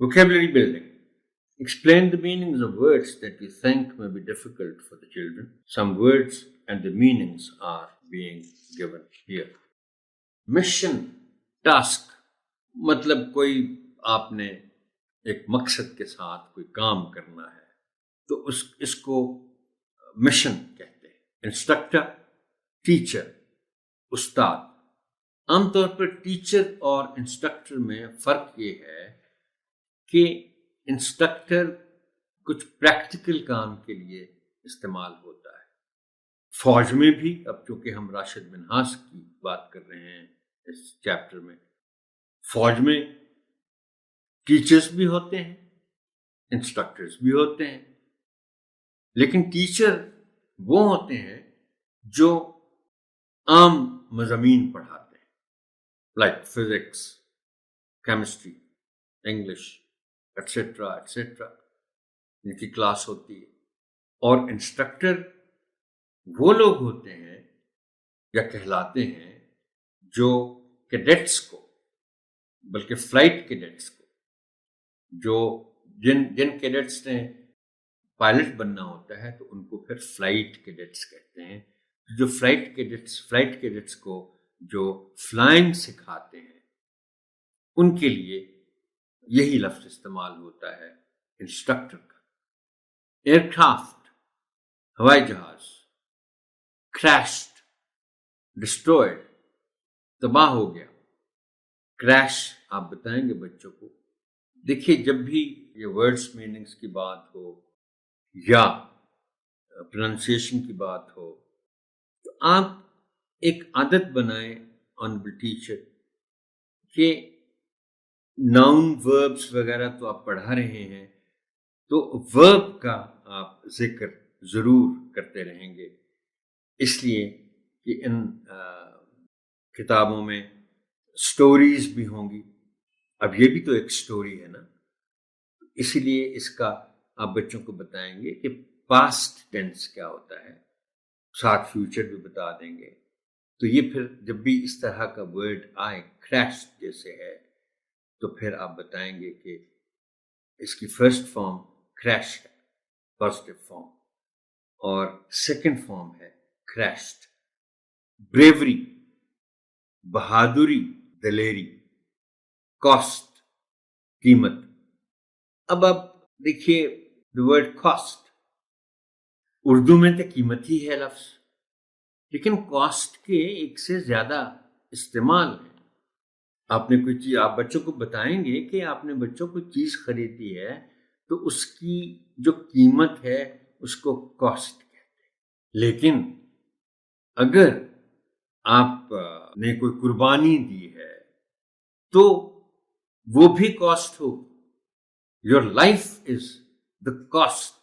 Vocabulary building. Explain the meanings of words that you think may be difficult for the children. Some words and the meanings are being given here. Mission, task, मतलब कोई आपने एक मकसद के साथ कोई काम करना है तो इसको मिशन कहते हैं. इंस्ट्रक्टर, टीचर, उस्ताद. आमतौर पर टीचर और इंस्ट्रक्टर में फ़र्क ये है कि इंस्ट्रक्टर कुछ प्रैक्टिकल काम के लिए इस्तेमाल होता है. फौज में भी, अब चूंकि हम राशिद मिन्हास की बात कर रहे हैं इस चैप्टर में, फौज में टीचर्स भी होते हैं, इंस्ट्रक्टर्स भी होते हैं, लेकिन टीचर वो होते हैं जो आम मज़ामीन पढ़ाते हैं, like physics, chemistry, English, etcetera etcetera, इनकी क्लास होती है. और इंस्ट्रक्टर वो लोग होते हैं या कहलाते हैं जो कैडेट्स को, बल्कि फ्लाइट कैडेट्स को, जो जिन कैडेट्स ने पायलट बनना होता है तो उनको फिर फ्लाइट कैडेट्स कहते हैं. जो फ्लाइट कैडेट्स को जो फ्लाइंग सिखाते हैं उनके लिए यही लफ्ज़ इस्तेमाल होता है इंस्ट्रक्टर का. एयरक्राफ्ट, हवाई जहाज, क्रैश्ड, डिस्ट्रॉयड, तबाह हो गया. क्रैश आप बताएंगे बच्चों को. देखिए, जब भी ये वर्ड्स मीनिंग्स की बात हो या प्रोनाउंसिएशन की बात हो तो आप एक आदत बनाएं ऑनरेबल टीचर कि नाउन वर्ब्स वगैरह तो आप पढ़ा रहे हैं तो वर्ब का आप जिक्र ज़रूर करते रहेंगे, इसलिए कि इन किताबों में स्टोरीज भी होंगी. अब ये भी तो एक स्टोरी है ना, इसीलिए इसका आप बच्चों को बताएंगे कि पास्ट टेंस क्या होता है, साथ फ्यूचर भी बता देंगे. तो ये फिर जब भी इस तरह का वर्ड आए, क्रैश जैसे है, तो फिर आप बताएंगे कि इसकी फर्स्ट फॉर्म क्रैश है, पॉजिटिव फॉर्म, और सेकंड फॉर्म है क्रैश्ड. ब्रेवरी, बहादुरी, दलेरी. कॉस्ट, कीमत. अब आप देखिए द वर्ड कॉस्ट, उर्दू में तो कीमत ही है लफ्ज़, लेकिन कॉस्ट के एक से ज़्यादा इस्तेमाल है. आपने कोई चीज़, आप बच्चों को बताएंगे कि आपने बच्चों को चीज़ खरीदी है तो उसकी जो कीमत है उसको कॉस्ट कहते हैं. लेकिन अगर आपने कोई कुर्बानी दी है तो वो भी कॉस्ट हो. Your life is the cost